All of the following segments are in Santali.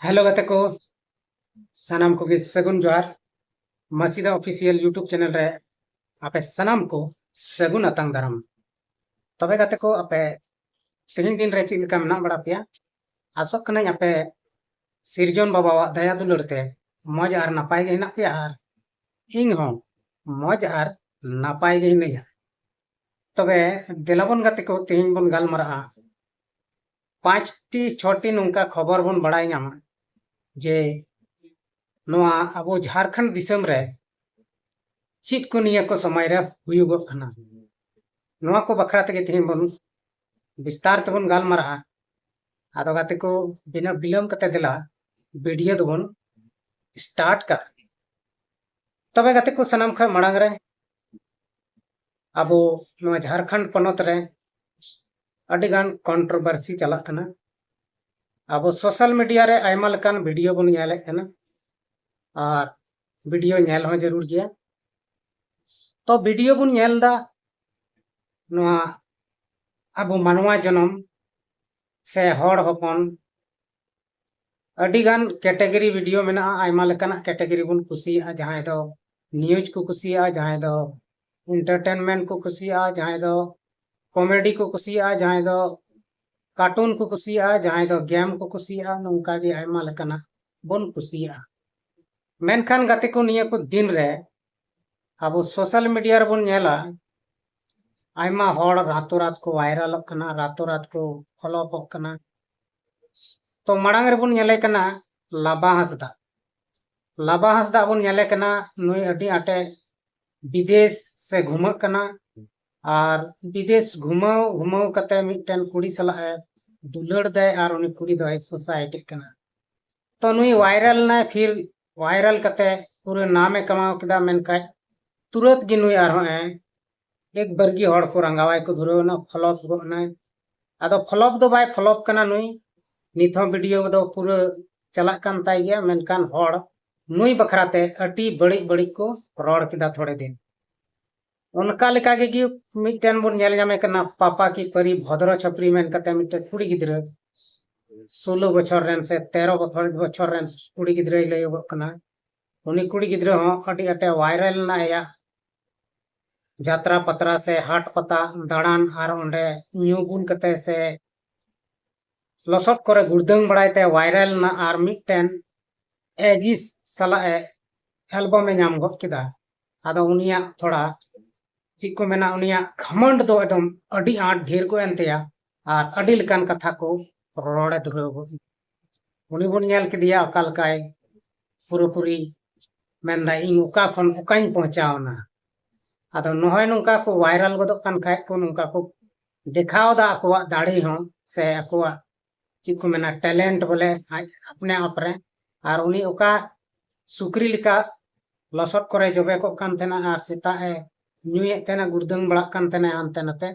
हेलो गते को सनाम को सगुन जोहार मसीदा ऑफिशियल यूट्यूब चैनल रे आपे सनाम को सगुन अतंग दाराम तबे गते को आपे तीन दिन रे चिलका मना बड़ा पिया आसोक कना आपे सिरजन बाबा दया दुलरते मौज आर नापाय गे ना पिया आर इंग हो मौज आर नापाय गे नहीं तबे दिलाबन गते को तीन बन गालमरा 5टी 6टी नुंका खबर बन बड़ाई नामा जे नोआ अबो झारखंड दिसम रे चीट को निया को समय रे हुयुगो खना नोआ को बखरा तगे तीन बन विस्तार तबन गालमरा आदो गाते को बिना विलम कते दिला वीडियो दबन स्टार्ट का तबे गाते को सनाम खा मड़ांग रे अबो नोआ झारखंड पनत रे अडिगान कंट्रोवर्सी चला कना अब सोशल मीडिया रे आयमा लकान वीडियो बन नेले कना और वीडियो नेल हो जरूर गया तो वीडियो बन नेल दा नोआ अब मानवा जन्म से हर हपन अडिगान कैटेगरी वीडियो मेना आयमा लकाना कैटेगरी बन कुसिया जहां दो न्यूज को कुसिया जहां दो एंटरटेनमेंट को कुसिया जहां दो कॉमेडी को कुसिया जहां दो कार्टून को कुसिया जहां दो गेम को कुसिया नौका गे आयमा लकाना बन कुसिया मेनखान गाते को निया को दिन रे अब सोशल मीडिया रे बन नेला आयमा हड़ रातों रात को वायरल कना रातों रात को फॉलोअप कना तो मड़ांग रे बन नेले कना लाबा हंसदा बन नेले कना नुई अडी आटे विदेश से घुमक कना और विदेश घुमाव घुमाव कते मिटन कुड़ी सला है दुलड़ दे और उनी कुड़ी दो सोसाइटी कना तो नुई वायरल ना फिर वायरल कते पूरे नामे कमाव किदा मेनका तुरंत गी नुई आर एक बर्गी हड़ को रंगावाय को धुरो ना फ्लॉप गोना आदो फ्लॉप दो बाय फ्लॉप कना नुई निथो वीडियो दो पूरा चला कान ताई गया मेनकान हड़ नुई बखराते अटी बड़ी बड़ी को रोड किदा थोड़े दिन उनका लेका गे मिटन बन नेल जामे कना पापा की परी भद्र छपरी मेन कते मिटन कुड़ी गिद्र 16 बछर रेन से 13 बछर रेन कुड़ी गिद्र लयगो कना उनी कुड़ी गिद्र हो अटी अटे वायरल ना या जात्रा पत्रा से हाट पता दाड़ान और ओंडे न्यू बुन कते से लसट करे गुड़दंग बड़ाइते वायरल ना और मिटन एजिस सला एल्बम में नाम गो किदा आदो उनिया थोड़ा चीज को मेना उनिया घमंड दो एकदम अडी आट ढेर को एनतेया और अडी लकान कथा को रोड़े धुरगो उनी बन नेल किदिया अकाल काय पूरी मेनदा इन उका खन उकाइन पहुंचावना आदो नहय नुका को वायरल गदो कान खाय को नुका को दिखाव दा अकवा दाढ़ी हो से अकवा चीज को मेना टैलेंट बोले अपने आप रे और उनी उका सुकरी लिका लसट करे जबे को कान तेना और सीता न्यूए तेना गुड़दंग बड़ा कान तेना हानते नते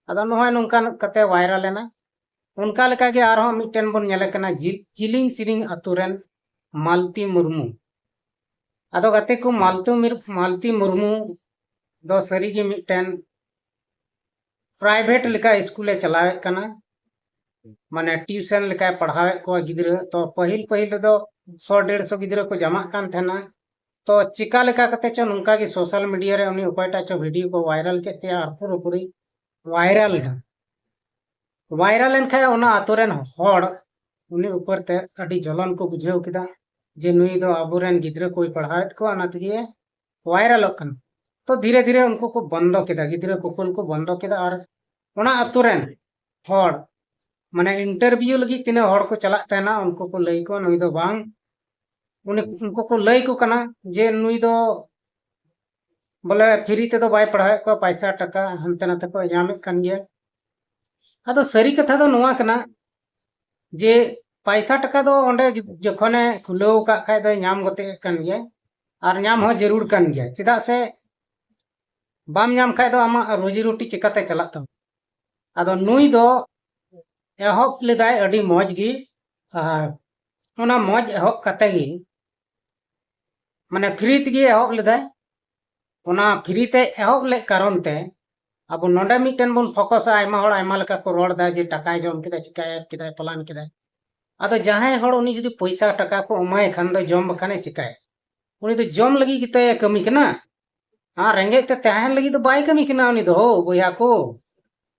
आदो नहय नुका कते वायरल लेना उनका लेका गे आरो मिटन बन नेले कना चिलिंग सिरिंग अतुरेन मालती मुर्मू आदो गाते को मालती मुर्मू दो सरी गे मिटन प्राइवेट लेका स्कूले चलावे कना माने ट्यूशन लेका पढ़ावे को गिद्र तो पहिल दो 100-150 गिद्र को जमा कान थेना तो चिका लेका कते चो नुका के सोशल मीडिया रे उनी उपायटा चो वीडियो को वायरल केते और पूरी वायरल एनखा ओना आतोरेन हड़ उनी ऊपर ते अडी जलन को बुझेव किदा जे नुई दो अबुरेन गिद्र कोई पढ़ावत को अना तगे वायरल कन तो धीरे धीरे उनको को बंद किदा गिद्र को को बंद किदा और ओना आतोरेन हड़ माने इंटरव्यू लगी तिना हड़ को चला तेना उनको को लई को नुई दो बांग उनको को लई को कना जे नुई दो बोले फ्री ते दो बाय पढ़ाए को पैसा टका हनते नते को यामे कन गया आदो सरी कथा दो नोआ कना जे पैसा टका दो ओंडे जखने खुलेव का खाय दो नाम गते कन गया और नाम हो जरूर कन गया चिदा से बाम नाम खाय दो आमा रोजी रोटी चिकाते चला तम आदो नुई दो एहब लेदाय अडी मौज गी और ओना मौज एहब कते गी माने फ्री तगे एहब लेदाय ओना फ्री ते एहब ले कारण ते अब नोडे मिटन बन फोकस आयमा हड़ आयमा लेका को रोड़ दा जे टकाय जम किदा चिकाय किदा प्लान किदा आदो जहां हड़ उनी जुदी पैसा टका को एमाय खान दो जम बखाने चिकाय उनी दो जम लगी गिते कमी कना हाँ रेंगे ते तहन लगी दो बाय कमी कना उनी दो हो बोया को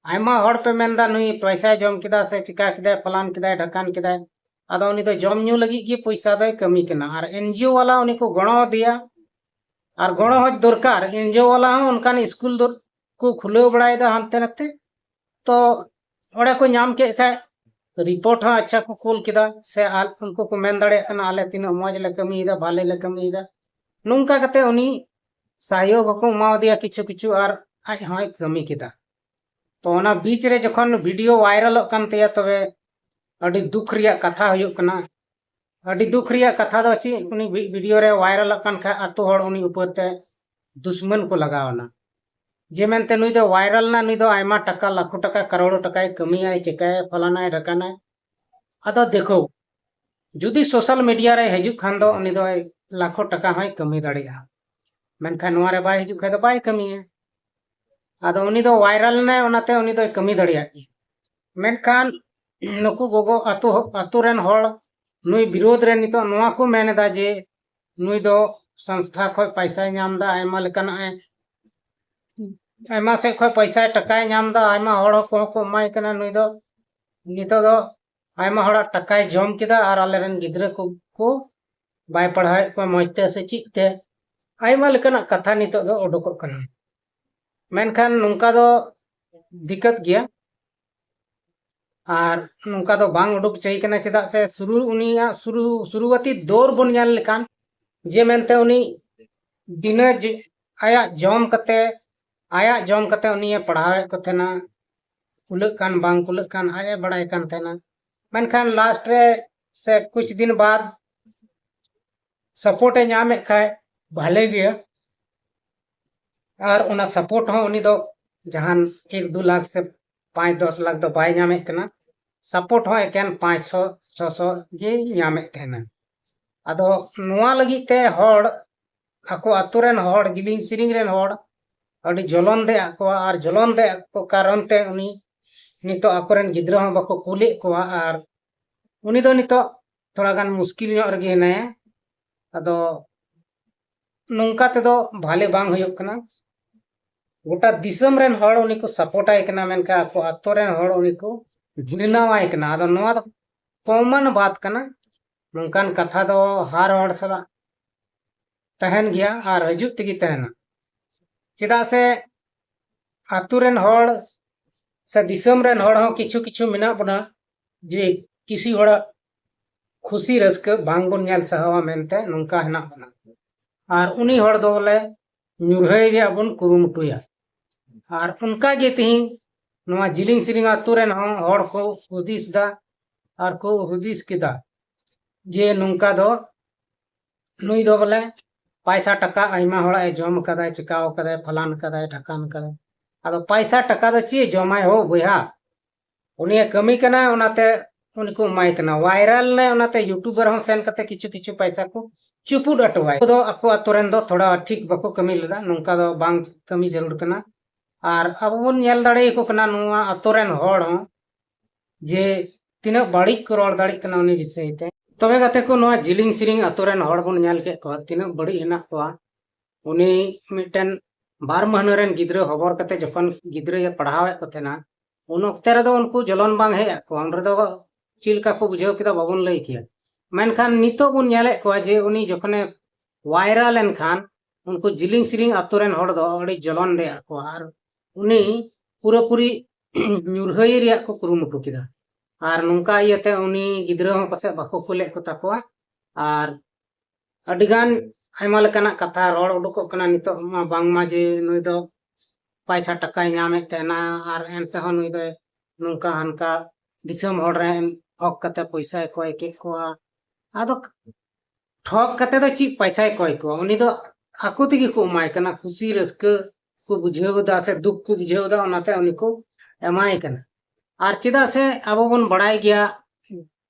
आयमा हड़ पे मेनदा नुई पैसा जम किदा से चिका किदा फलान किदा ढकान किदा आदो उनी दो जम न्यू लगी गी पैसा दो कमी कना और एनजीओ वाला उनी को गणो दिया और गणो हो दरकार एनजीओ वाला हो उनकान स्कूल दो को खुले बड़ाई दा हानते नते तो ओड़े को नाम के खाय रिपोर्ट हाँ अच्छा को कूल किदा से आल उनको को मेन दड़े कना आले तीन मौज ले कमीदा भाले ले कमीदा नुंका कते उनी सहयोग को माव दिया किछु किछु और आज हाय कमी किदा तो ओना बीच रे जखन वीडियो वायरल कन तया तबे अडी दुख रिया कथा हुयुक कना अडी दुख रिया कथा दो ची उनी वीडियो रे वायरल कन खा अतो हड़ उनी ऊपर ते दुश्मन को लगावना जे मेनते नुई दो वायरल ना नुई दो आयमा टका लाखों टका करोड़ों टका कमी आए चिकाय फलाना ढकाना अदो देखो जुदी सोशल मीडिया रे हजु खान दो उनी दो लाखों टका होय कमी दाड़िया मेनखान नोआ रे बाय हजु खाय दो बाय कमी है आदो उनी दो वायरल ने उनाते उनी दो कमी दाड़िया मेनखान नुकु गोगो अतो रेन हड़ नुई विरोध रे नितो नोआ को मेनेदा जे नुई दो संस्था खो पैसा नामदा आयमा लेकाना आयमा से खो पैसा टकाय नामदा आयमा हड़ को माय कना नुई दो नितो दो आयमा हड़ टकाय जम किदा और आलेरन गिद्रा को बाय पढ़ाए को मजते से चिकते आयमा लेकाना कथा नितो दो ओडोको कना मेनखान नुंका दो दिक्कत गया और नुंका दो बांग उडुक चाहिए कना चेदा से शुरुआती दौर बन ᱧᱮᱞ लेकान जे मेनते उनी बिना आया जम कते उनी पढ़ावे को थेना कुलक कान बांग कुलक कान आया बड़ाई कान थेना मेनखान लास्ट रे से कुछ दिन बाद सपोर्ट नामे खाय भले गया और उना सपोर्ट हो उनी दो जहान 1-2 लाख से 5-10 लाख दो बाय नामे कना सपोर्ट हो एकेन 500-600 जे नामे थेना आदो नोआ लगी ते हड़ ako aturen hor giling siring ren hor adi jolon de ako ar jolon de ko karon te uni nito akoren gidra ho bako kuli ko ar uni do nito thoda gan muskil nyok rege hinaya ado nungka te do bhale bang huyuk kana gota disam ren hor uni ko support ay kana menka ako aturen hor uni ko ghirna ay kana ado noa do common baat kana nungkan katha do har hor sala तहन गया और हजु तगी तहना चेदा से आतुरेन हड़ से दिसम रेन हड़ हो किछु किछु मिना बना जे किसी हड़ खुशी रस्क बांग बन ᱧᱮᱞ सहावा मेनते नंका हना बना और उनी हड़ दो बोले ᱧᱩᱨᱦᱟᱹᱭ रे बन कुरुमुटुया और उनका गे तिहिं नोआ जिलिंग सिरिंग आतुरेन हड़ को हुदिस दा और को हुदिस किदा जे नंका दो नुई दो बोले पैसा टका आयमा हड़ा जम कदा चिकाव कदा फलान कदा ढकान कदा आदो पैसा टका दो ची जमाय हो बोया उनी कमी कना उनाते उनको माय कना वायरल ने उनाते यूट्यूबर हो सेन कते किछु किछु पैसा को चुपुड अटवाय दो आपको अतोरेन दो थोड़ा ठीक बको कमी लेदा नंका दो बांग कमी जरूर कना और अब बन ᱧᱮल दाड़े को कना नुआ अतोरेन हड़ हो जे तिना बाड़ी को रोड दाड़ी कना उनी विषय ते तबे गाते को नोआ जिलिंग सिरिंग अतोरेन हड़ बन ᱧᱮल के को तिना बड़ी हेना को उनी मिटन 12 महीना रेन गिद्रा खबर कते जखन गिद्रा ये पढ़ावे को थेना उन वक्त रे दो उनको जलन बांग हे को हम रे दो चिलका को बुझाव किदा बाबन लई किया मेनखान नितो बन ᱧᱮᱞ को जे उनी जखने वायरल एन खान उनको जिलिंग सिरिंग अतोरेन हड़ दो अड़ी जलन दे को और उनी पूरी ᱧᱩᱨᱦᱟᱹᱭ रे को कुरुमुटु किदा और नंका इयते उनी गिद्रा हो पासे बाको कुले को ताकोआ और अडिगान आयमा लेकाना कथा रोड उडुको कना नितो मा बांगमा जे नुई दो पैसा टका नामे तेना और एनते हो नुई दो नंका हनका दिसम हड़ रे हक कते पैसा कोय के को आदो ठक कते दो ची पैसा कोय को उनी दो आको तिगी को माय कना खुशी रस्क को बुझेव दा से दुख को बुझेव दा ओनाते उनी को एमाय कना और चेदा से अब बन बड़ाई गया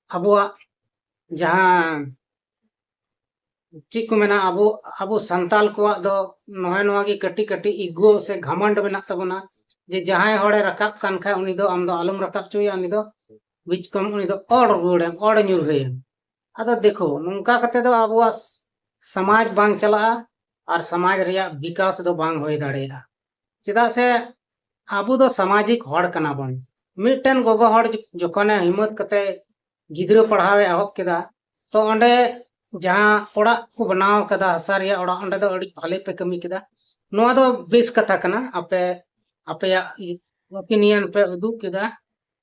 अब जहां को मेना अब संताल को दो नोहे नोआ की कटी कटी इगो से घमंड मेना तबना जे जहां हड़े रकाब कान खा उनी दो आम दो आलम रकाब चुया उनी दो बीच कम उनी दो और रुड़े और ᱧᱩᱨᱦᱟᱹᱭ आदो देखो नोंका कते दो आबुआ समाज बांग चला और समाज रिया विकास दो बांग होय दाड़ेया चेदा से आबु दो सामाजिक हड़ कना बन मिटन गोगो हड़ जखने हिम्मत कते गिद्रा पढ़ावे एहब केदा तो ओंडे जहां ओड़ा को बनाव कदा हसा रिया ओड़ा ओंडे दो अड़ी भाले पे कमी केदा नोआ दो बेस कथा कना आपे आपया ओपिनियन पे उदु केदा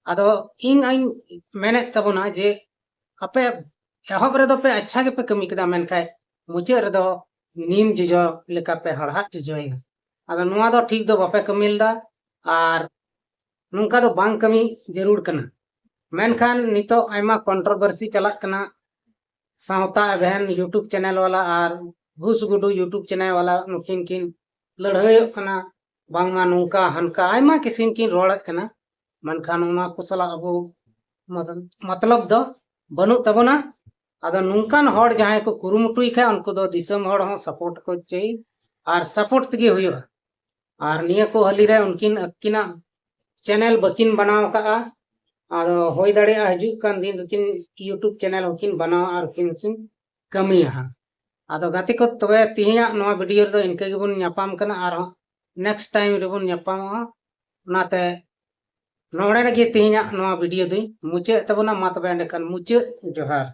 आदो इन आइन मेने तबना जे आपे एहब रे दो पे अच्छा के पे कमी केदा मेनखाय मुचे रे दो नीम जिजो लेका पे हड़हाट जिजोइना आदो नोआ दो ठीक दो बापे कमिलदा और नुंका दो बांग कमी जरूर कना मेनखान नितो आयमा कंट्रोवर्सी चला कना सावता अभियान यूट्यूब चैनल वाला और घूस गुडू यूट्यूब चैनल वाला नुकिन किन लड़ाई कना बांगमा नुंका हनका आयमा किसिम किन रोड़ कना मेनखान उना कुसला अबो मतलब दो बनु तबना आदो नुंकान हड़ जहां को कुरुमुटुई खा उनको दो दिसम हड़ हो सपोर्ट को चाहिए और सपोर्ट तगे हुयो और निया को हली रे उनकिन अक्किना चैनल बकिन बनाव का आदो होय दाड़ेया हजु कान दिन किन यूट्यूब चैनल होकिन बनाव और किन कमी हा आदो गाते को तबे तिहिया नोआ वीडियो रे दो इनके गेबुन न्यापाम कना और नेक्स्ट टाइम रेबुन न्यापाम नाते नोड़े गे तिहिया नोआ वीडियो दई मुचे तबना मा तबे एंडे कान मुचे जोहार।